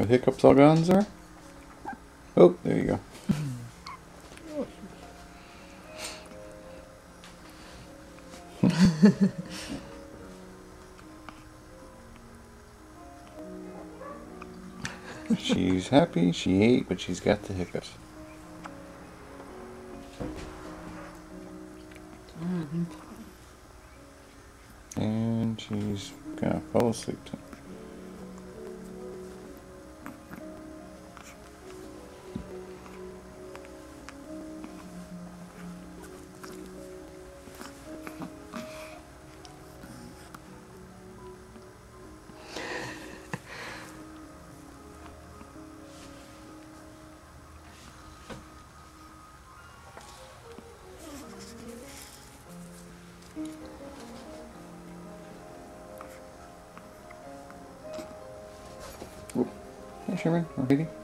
The hiccups all gone, sir? Oh, there you go. She's happy, she ate, but she's got the hiccups. And she's gonna fall asleep too. Hey Sherman, alrighty.